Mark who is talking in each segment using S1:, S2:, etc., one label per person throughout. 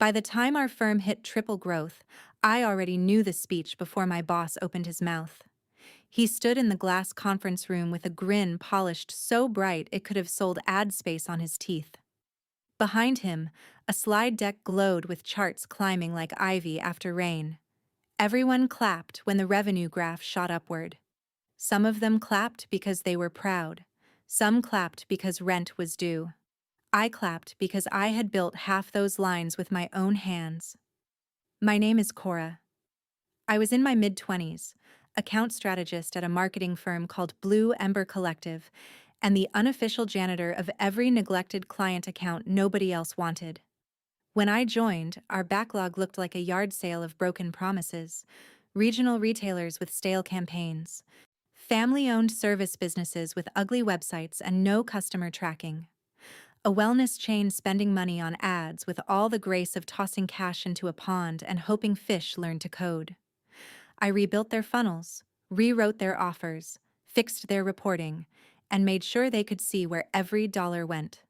S1: By the time our firm hit triple growth, I already knew the speech before my boss opened his mouth. He stood in the glass conference room with a grin polished so bright it could have sold ad space on his teeth. Behind him, a slide deck glowed with charts climbing like ivy after rain. Everyone clapped when the revenue graph shot upward. Some of them clapped because they were proud. Some clapped because rent was due. I clapped because I had built half those lines with my own hands. My name is Cora. I was in my mid-20s, account strategist at a marketing firm called Blue Ember Collective, and the unofficial janitor of every neglected client account nobody else wanted. When I joined, our backlog looked like a yard sale of broken promises, regional retailers with stale campaigns, family-owned service businesses with ugly websites and no customer tracking, a wellness chain spending money on ads with all the grace of tossing cash into a pond and hoping fish learn to code. I rebuilt their funnels, rewrote their offers, fixed their reporting, and made sure they could see where every dollar went.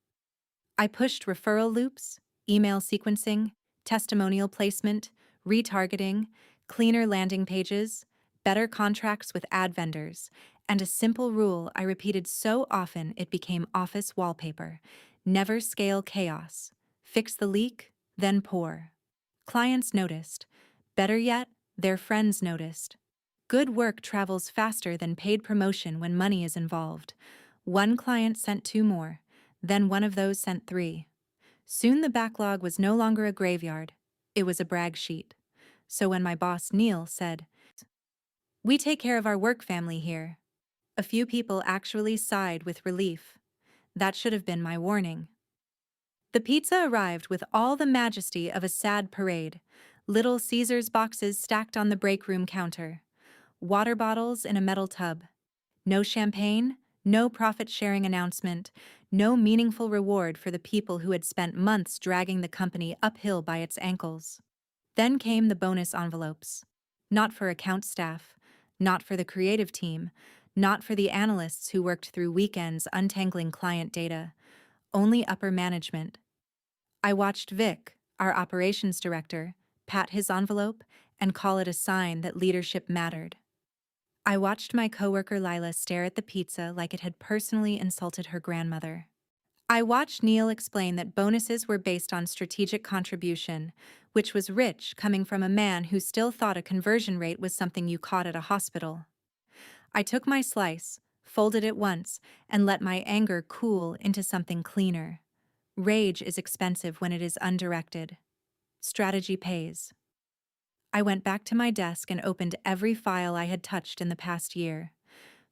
S1: I pushed referral loops, email sequencing, testimonial placement, retargeting, cleaner landing pages, better contracts with ad vendors, and a simple rule I repeated so often it became office wallpaper: never scale chaos. Fix the leak, then pour. Clients noticed. Better yet, their friends noticed. Good work travels faster than paid promotion when money is involved. One client sent two more, then one of those sent three. Soon the backlog was no longer a graveyard, it was a brag sheet. So when my boss Neil said, "We take care of our work family here," a few people actually sighed with relief. That should have been my warning. The pizza arrived with all the majesty of a sad parade. Little Caesar's boxes stacked on the break room counter. Water bottles in a metal tub. No champagne, no profit-sharing announcement, no meaningful reward for the people who had spent months dragging the company uphill by its ankles. Then came the bonus envelopes. Not for account staff, not for the creative team, not for the analysts who worked through weekends untangling client data, only upper management. I watched Vic, our operations director, pat his envelope and call it a sign that leadership mattered. I watched my coworker Lila stare at the pizza like it had personally insulted her grandmother. I watched Neil explain that bonuses were based on strategic contribution, which was rich coming from a man who still thought a conversion rate was something you caught at a hospital. I took my slice, folded it once, and let my anger cool into something cleaner. Rage is expensive when it is undirected. Strategy pays. I went back to my desk and opened every file I had touched in the past year.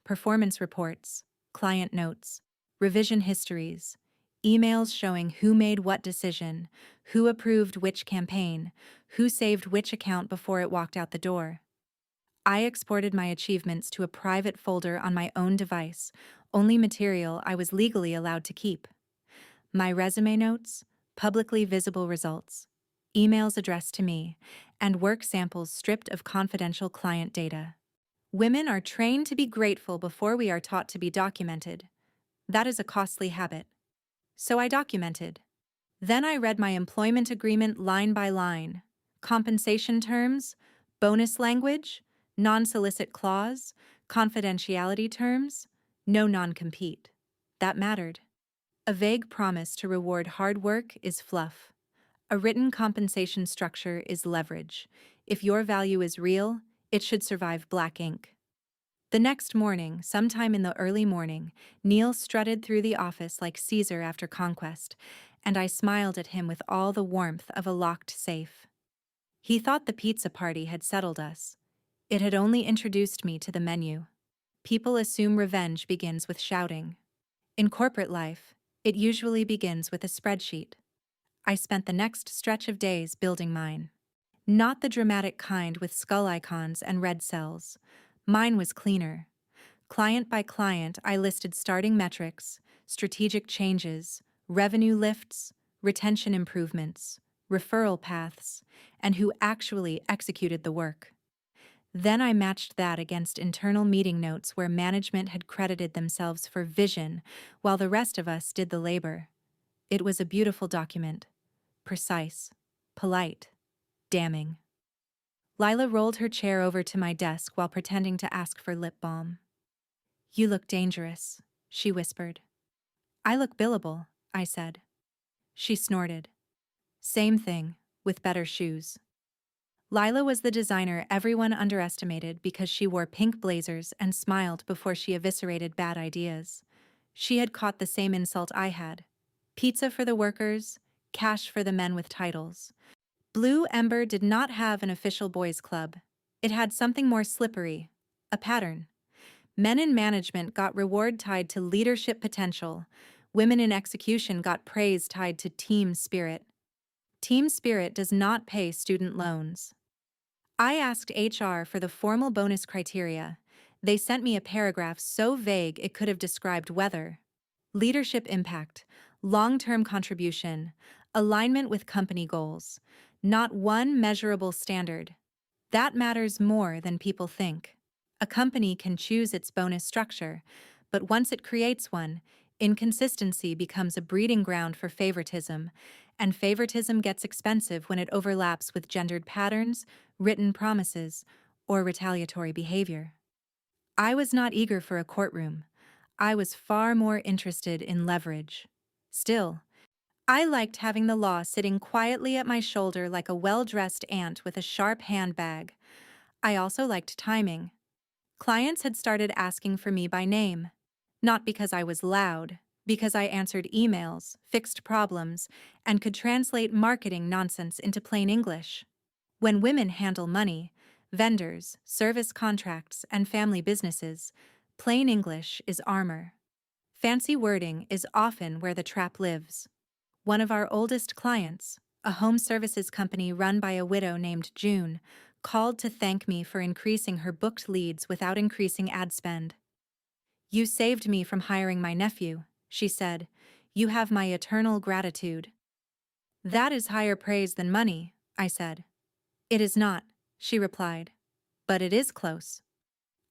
S1: Performance reports, client notes, revision histories, emails showing who made what decision, who approved which campaign, who saved which account before it walked out the door. I exported my achievements to a private folder on my own device, only material I was legally allowed to keep. My resume notes, publicly visible results, emails addressed to me, and work samples stripped of confidential client data. Women are trained to be grateful before we are taught to be documented. That is a costly habit. So I documented. Then I read my employment agreement line by line. Compensation terms, bonus language, non-solicit clause, confidentiality terms, no non-compete. That mattered. A vague promise to reward hard work is fluff. A written compensation structure is leverage. If your value is real, it should survive black ink. The next morning, sometime in the early morning, Neil strutted through the office like Caesar after conquest, and I smiled at him with all the warmth of a locked safe. He thought the pizza party had settled us. It had only introduced me to the menu. People assume revenge begins with shouting. In corporate life, it usually begins with a spreadsheet. I spent the next stretch of days building mine. Not the dramatic kind with skull icons and red cells. Mine was cleaner. Client by client, I listed starting metrics, strategic changes, revenue lifts, retention improvements, referral paths, and who actually executed the work. Then I matched that against internal meeting notes where management had credited themselves for vision while the rest of us did the labor. It was a beautiful document. Precise. polite, damning. Lila rolled her chair over to my desk while pretending to ask for lip balm. "You look dangerous," she whispered. "I look billable," I said. She snorted. "Same thing, with better shoes." Lila was the designer everyone underestimated because she wore pink blazers and smiled before she eviscerated bad ideas. She had caught the same insult I had. Pizza for the workers, cash for the men with titles. Blue Ember did not have an official boys' club. It had something more slippery, a pattern. Men in management got reward tied to leadership potential. Women in execution got praise tied to team spirit. Team spirit does not pay student loans. I asked HR for the formal bonus criteria. They sent me a paragraph so vague it could have described weather. Leadership impact, long-term contribution, alignment with company goals. Not one measurable standard. That matters more than people think. A company can choose its bonus structure, but once it creates one, inconsistency becomes a breeding ground for favoritism, and favoritism gets expensive when it overlaps with gendered patterns, written promises, or retaliatory behavior. I was not eager for a courtroom. I was far more interested in leverage. Still, I liked having the law sitting quietly at my shoulder like a well-dressed ant with a sharp handbag. I also liked timing. Clients had started asking for me by name. Not because I was loud, because I answered emails, fixed problems, and could translate marketing nonsense into plain English. When women handle money, vendors, service contracts, and family businesses, plain English is armor. Fancy wording is often where the trap lives. One of our oldest clients, a home services company run by a widow named June, called to thank me for increasing her booked leads without increasing ad spend. "You saved me from hiring my nephew," she said. "You have my eternal gratitude." "That is higher praise than money," I said. "It is not," she replied. "But it is close."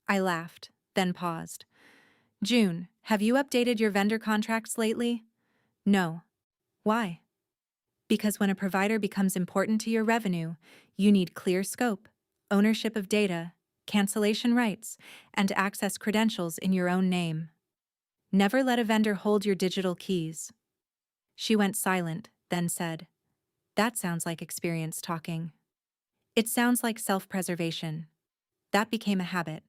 S1: I laughed, then paused. "June, have you updated your vendor contracts lately?" "No." "Why?" "Because when a provider becomes important to your revenue, you need clear scope, ownership of data, cancellation rights, and access credentials in your own name. Never let a vendor hold your digital keys." She went silent, then said, "That sounds like experience talking." "It sounds like self-preservation." That became a habit.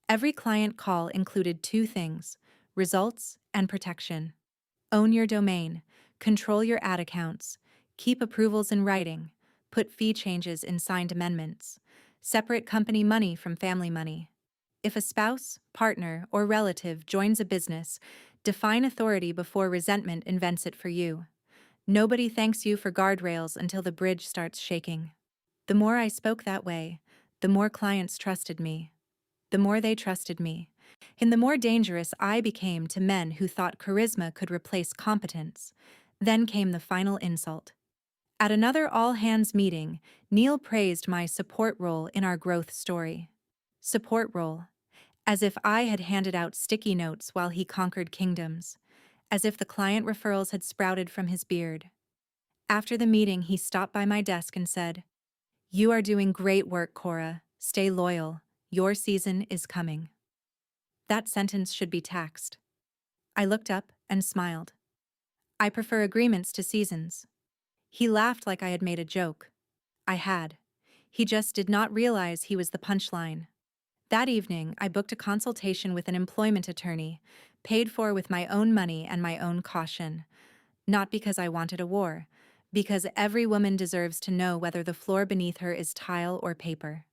S1: Every client call included two things: results and protection. Own your domain, control your ad accounts, keep approvals in writing, put fee changes in signed amendments, separate company money from family money. If a spouse, partner, or relative joins a business, define authority before resentment invents it for you. Nobody thanks you for guardrails until the bridge starts shaking. The more I spoke that way, the more clients trusted me. The more they trusted me, and the more dangerous I became to men who thought charisma could replace competence. Then came the final insult. At another all-hands meeting, Neil praised my support role in our growth story. Support role. As if I had handed out sticky notes while he conquered kingdoms. As if the client referrals had sprouted from his beard. After the meeting, he stopped by my desk and said, "You are doing great work, Cora. Stay loyal. Your season is coming." That sentence should be taxed. I looked up and smiled. "I prefer agreements to seasons." He laughed like I had made a joke. I had. He just did not realize he was the punchline. That evening, I booked a consultation with an employment attorney, paid for with my own money and my own caution. Not because I wanted a war, because every woman deserves to know whether the floor beneath her is tile or paper.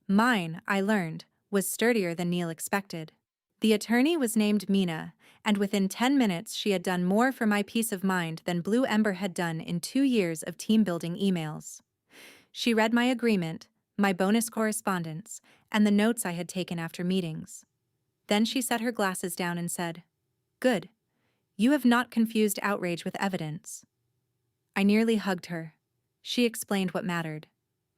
S1: Mine, I learned, was sturdier than Neil expected. The attorney was named Mina, and within 10 minutes she had done more for my peace of mind than Blue Ember had done in 2 years of team-building emails. She read my agreement, my bonus correspondence, and the notes I had taken after meetings. Then she set her glasses down and said, "Good. You have not confused outrage with evidence." I nearly hugged her. She explained what mattered.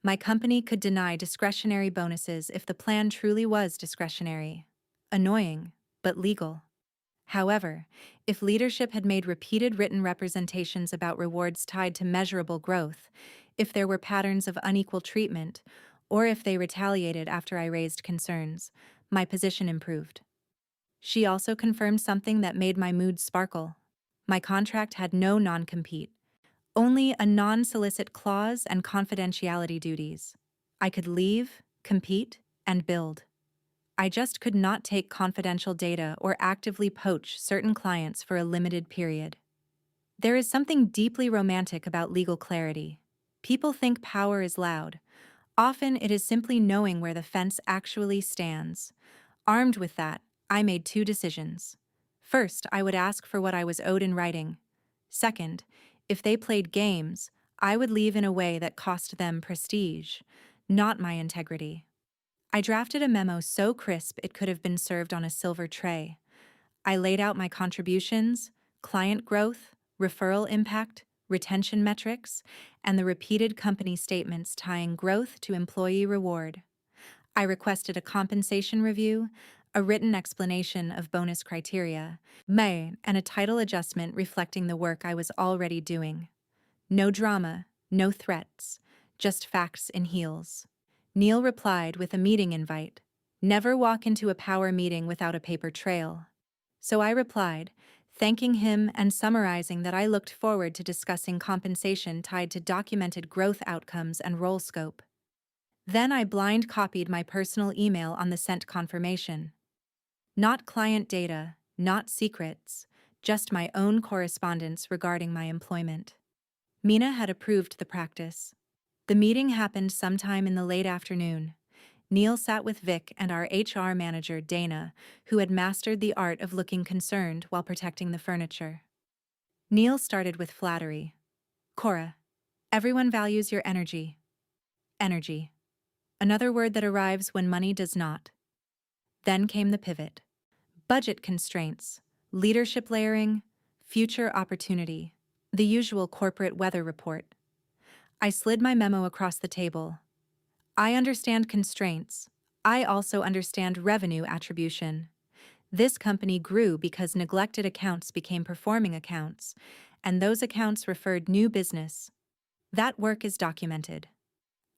S1: My company could deny discretionary bonuses if the plan truly was discretionary. Annoying, but legal. However, if leadership had made repeated written representations about rewards tied to measurable growth, if there were patterns of unequal treatment, or if they retaliated after I raised concerns. My position improved. She also confirmed something that made my mood sparkle. My contract had no non-compete, only a non-solicit clause and confidentiality duties. I could leave, compete, and build. I just could not take confidential data or actively poach certain clients for a limited period. There is something deeply romantic about legal clarity. People think power is loud. Often it is simply knowing where the fence actually stands. Armed with that, I made two decisions. First, I would ask for what I was owed in writing. Second, if they played games, I would leave in a way that cost them prestige, not my integrity. I drafted a memo so crisp it could have been served on a silver tray. I laid out my contributions, client growth, referral impact, retention metrics, and the repeated company statements tying growth to employee reward. I requested a compensation review, a written explanation of bonus criteria, and a title adjustment reflecting the work I was already doing. No drama, no threats, just facts in heels. Neil replied with a meeting invite. Never walk into a power meeting without a paper trail. So I replied, thanking him and summarizing that I looked forward to discussing compensation tied to documented growth outcomes and role scope. Then I blind copied my personal email on the sent confirmation. Not client data, not secrets, just my own correspondence regarding my employment. Mina had approved the practice. The meeting happened sometime in the late afternoon. Neil sat with Vic and our HR manager, Dana, who had mastered the art of looking concerned while protecting the furniture. Neil started with flattery. Cora, everyone values your energy. Energy. Another word that arrives when money does not. Then came the pivot. Budget constraints, leadership layering, future opportunity, the usual corporate weather report. I slid my memo across the table. I understand constraints. I also understand revenue attribution. This company grew because neglected accounts became performing accounts, and those accounts referred new business. That work is documented.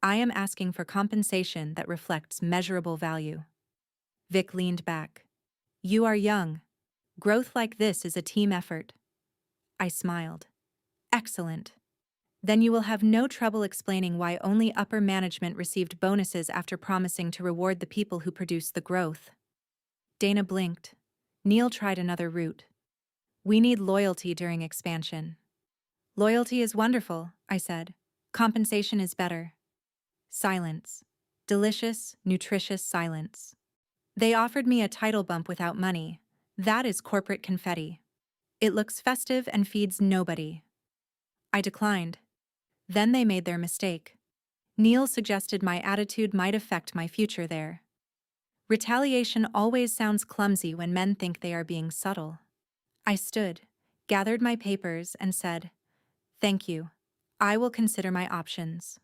S1: I am asking for compensation that reflects measurable value. Vic leaned back. You are young. Growth like this is a team effort. I smiled. Excellent. Then you will have no trouble explaining why only upper management received bonuses after promising to reward the people who produced the growth. Dana blinked. Neil tried another route. We need loyalty during expansion. Loyalty is wonderful, I said. Compensation is better. Silence. Delicious, nutritious silence. They offered me a title bump without money. That is corporate confetti. It looks festive and feeds nobody. I declined. Then they made their mistake. Neil suggested my attitude might affect my future there. Retaliation always sounds clumsy when men think they are being subtle. I stood, gathered my papers, and said, "Thank you. I will consider my options."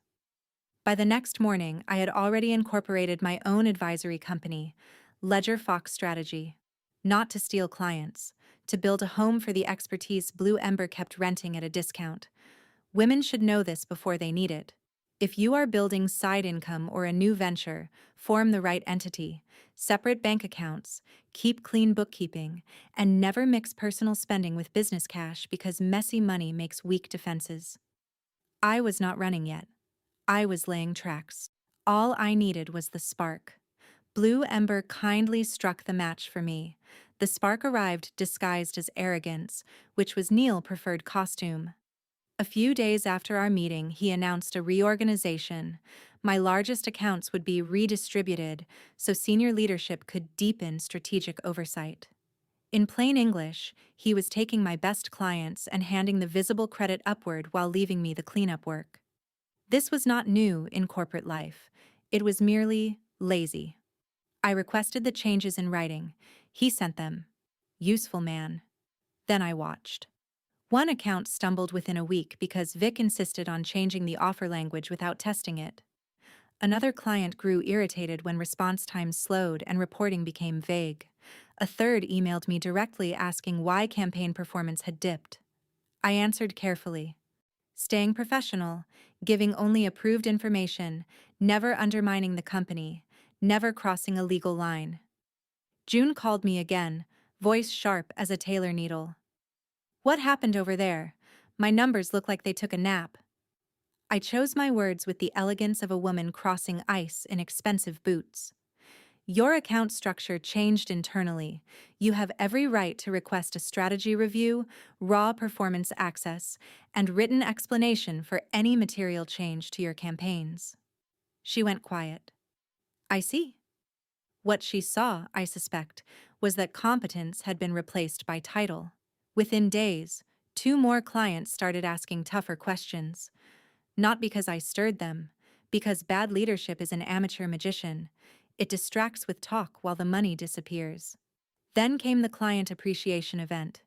S1: By the next morning, I had already incorporated my own advisory company, Ledger Fox Strategy. Not to steal clients, to build a home for the expertise Blue Ember kept renting at a discount. Women should know this before they need it. If you are building side income or a new venture, form the right entity, separate bank accounts, keep clean bookkeeping, and never mix personal spending with business cash because messy money makes weak defenses. I was not running yet. I was laying tracks. All I needed was the spark. Blue Ember kindly struck the match for me. The spark arrived disguised as arrogance, which was Neil's preferred costume. A few days after our meeting, he announced a reorganization. My largest accounts would be redistributed so senior leadership could deepen strategic oversight. In plain English, he was taking my best clients and handing the visible credit upward while leaving me the cleanup work. This was not new in corporate life. It was merely lazy. I requested the changes in writing. He sent them. Useful man. Then I watched. One account stumbled within a week because Vic insisted on changing the offer language without testing it. Another client grew irritated when response times slowed and reporting became vague. A third emailed me directly asking why campaign performance had dipped. I answered carefully. Staying professional, giving only approved information, never undermining the company, never crossing a legal line. June called me again, voice sharp as a tailor needle. What happened over there? My numbers look like they took a nap. I chose my words with the elegance of a woman crossing ice in expensive boots. Your account structure changed internally. You have every right to request a strategy review, raw performance access, and written explanation for any material change to your campaigns. She went quiet. I see. What she saw, I suspect, was that competence had been replaced by title. Within days, 2 more clients started asking tougher questions. Not because I stirred them, because bad leadership is an amateur magician. It distracts with talk while the money disappears. Then came the client appreciation event.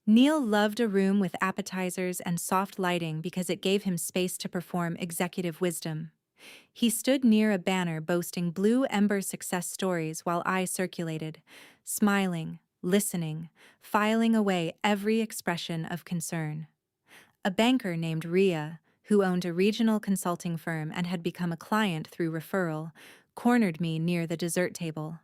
S1: Neil loved a room with appetizers and soft lighting because it gave him space to perform executive wisdom. He stood near a banner boasting Blue Ember success stories while I circulated, smiling, listening, filing away every expression of concern. A banker named Ria, who owned a regional consulting firm and had become a client through referral, cornered me near the dessert table.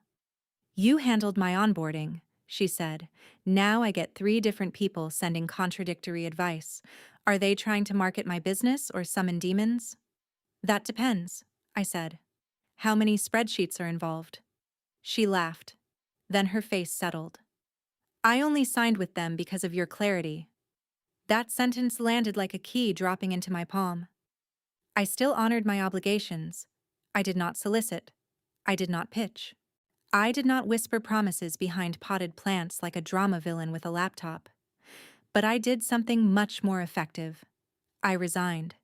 S1: You handled my onboarding, she said. Now I get 3 different people sending contradictory advice. Are they trying to market my business or summon demons? That depends, I said. How many spreadsheets are involved? She laughed. Then her face settled. I only signed with them because of your clarity. That sentence landed like a key dropping into my palm. I still honored my obligations. I did not solicit. I did not pitch. I did not whisper promises behind potted plants like a drama villain with a laptop. But I did something much more effective. I resigned.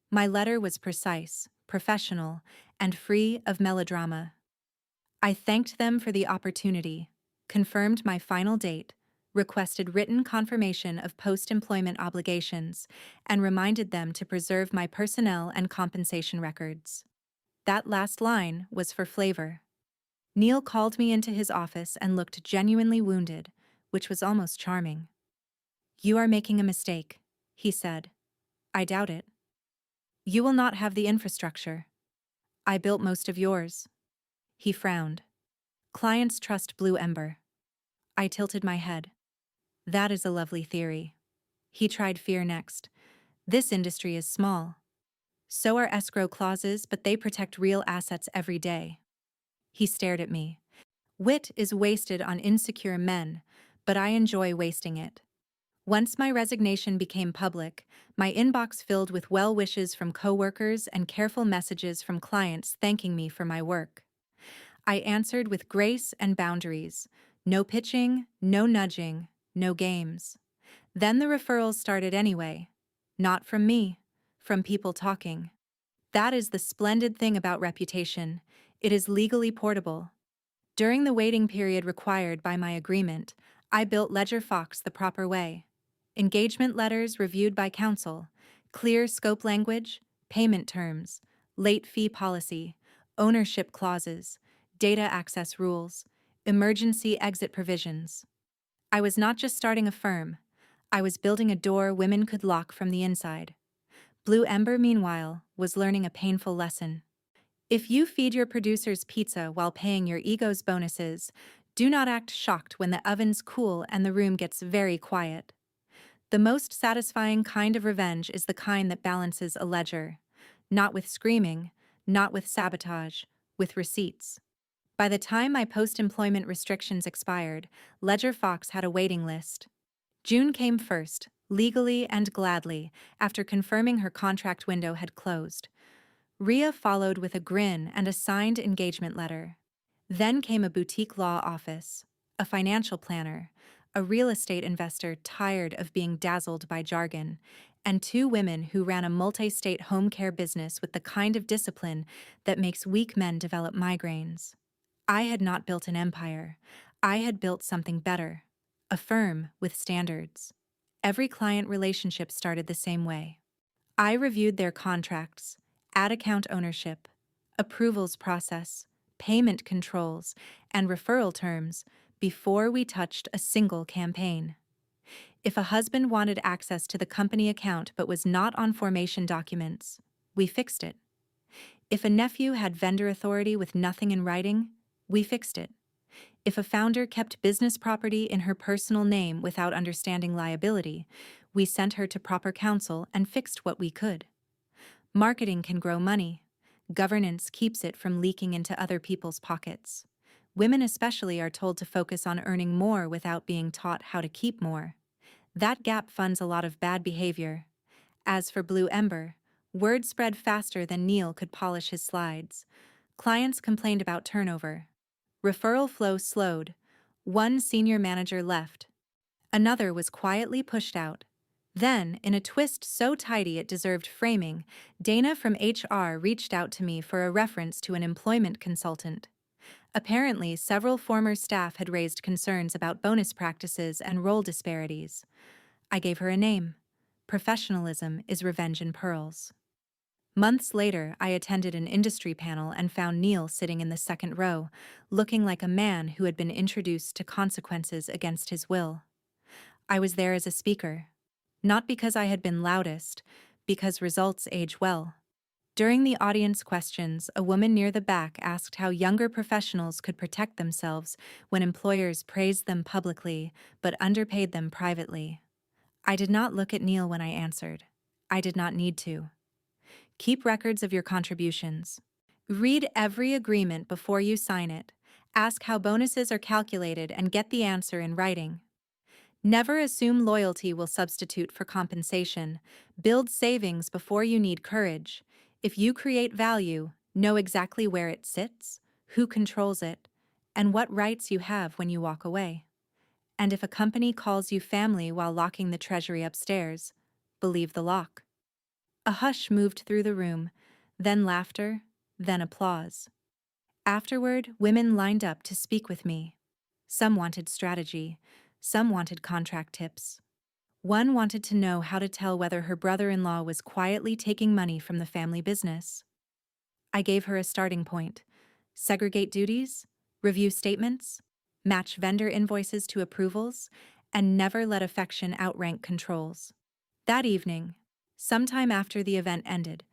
S1: My letter was precise, professional, and free of melodrama. I thanked them for the opportunity, confirmed my final date, requested written confirmation of post-employment obligations, and reminded them to preserve my personnel and compensation records. That last line was for flavor. Neil called me into his office and looked genuinely wounded, which was almost charming. You are making a mistake, he said. I doubt it. You will not have the infrastructure. I built most of yours. He frowned. Clients trust Blue Ember. I tilted my head. That is a lovely theory. He tried fear next. This industry is small. So are escrow clauses, but they protect real assets every day. He stared at me. Wit is wasted on insecure men, but I enjoy wasting it. Once my resignation became public, my inbox filled with well wishes from coworkers and careful messages from clients thanking me for my work. I answered with grace and boundaries. No pitching, no nudging, no games. Then the referrals started anyway. Not from me, from people talking. That is the splendid thing about reputation. It is legally portable. During the waiting period required by my agreement, I built Ledger Fox the proper way. Engagement letters reviewed by counsel, clear scope language, payment terms, late fee policy, ownership clauses, data access rules, emergency exit provisions. I was not just starting a firm, I was building a door women could lock from the inside. Blue Ember, meanwhile, was learning a painful lesson. If you feed your producers pizza while paying your ego's bonuses, do not act shocked when the ovens cool and the room gets very quiet. The most satisfying kind of revenge is the kind that balances a ledger. Not with screaming, not with sabotage, with receipts. By the time my post-employment restrictions expired, Ledger Fox had a waiting list. June came first, legally and gladly, after confirming her contract window had closed. Ria followed with a grin and a signed engagement letter. Then came a boutique law office, a financial planner, a real estate investor tired of being dazzled by jargon, and 2 women who ran a multi-state home care business with the kind of discipline that makes weak men develop migraines. I had not built an empire. I had built something better, a firm with standards. Every client relationship started the same way. I reviewed their contracts, ad account ownership, approvals process, payment controls, and referral terms before we touched a single campaign. If a husband wanted access to the company account but was not on formation documents, we fixed it. If a nephew had vendor authority with nothing in writing, we fixed it. If a founder kept business property in her personal name without understanding liability, we sent her to proper counsel and fixed what we could. Marketing can grow money. Governance keeps it from leaking into other people's pockets. Women especially are told to focus on earning more without being taught how to keep more. That gap funds a lot of bad behavior. As for Blue Ember, word spread faster than Neil could polish his slides. Clients complained about turnover. Referral flow slowed. One senior manager left. Another was quietly pushed out. Then, in a twist so tidy it deserved framing, Dana from HR reached out to me for a reference to an employment consultant. Apparently, several former staff had raised concerns about bonus practices and role disparities. I gave her a name. Professionalism is revenge in pearls. Months later, I attended an industry panel and found Neil sitting in the second row, looking like a man who had been introduced to consequences against his will. I was there as a speaker. Not because I had been loudest, because results age well. During the audience questions, a woman near the back asked how younger professionals could protect themselves when employers praised them publicly but underpaid them privately. I did not look at Neil when I answered. I did not need to. Keep records of your contributions. Read every agreement before you sign it. Ask how bonuses are calculated and get the answer in writing. Never assume loyalty will substitute for compensation. Build savings before you need courage. If you create value, know exactly where it sits, who controls it, and what rights you have when you walk away. And if a company calls you family while locking the treasury upstairs, believe the lock. A hush moved through the room, then laughter, then applause. Afterward, women lined up to speak with me. Some wanted strategy, some wanted contract tips. One wanted to know how to tell whether her brother-in-law was quietly taking money from the family business. I gave her a starting point. Segregate duties, review statements, match vendor invoices to approvals, and never let affection outrank controls. That evening, sometime after the event ended,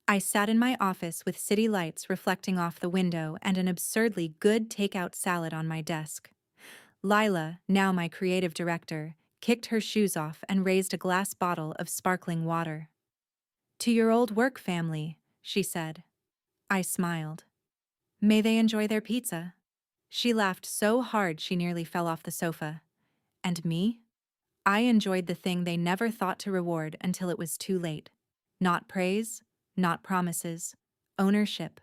S1: I sat in my office with city lights reflecting off the window and an absurdly good takeout salad on my desk. Lila, now my creative director, kicked her shoes off and raised a glass bottle of sparkling water. "To your old work family," she said. I smiled. "May they enjoy their pizza." She laughed so hard she nearly fell off the sofa. And me? I enjoyed the thing they never thought to reward until it was too late. Not praise, not promises, ownership.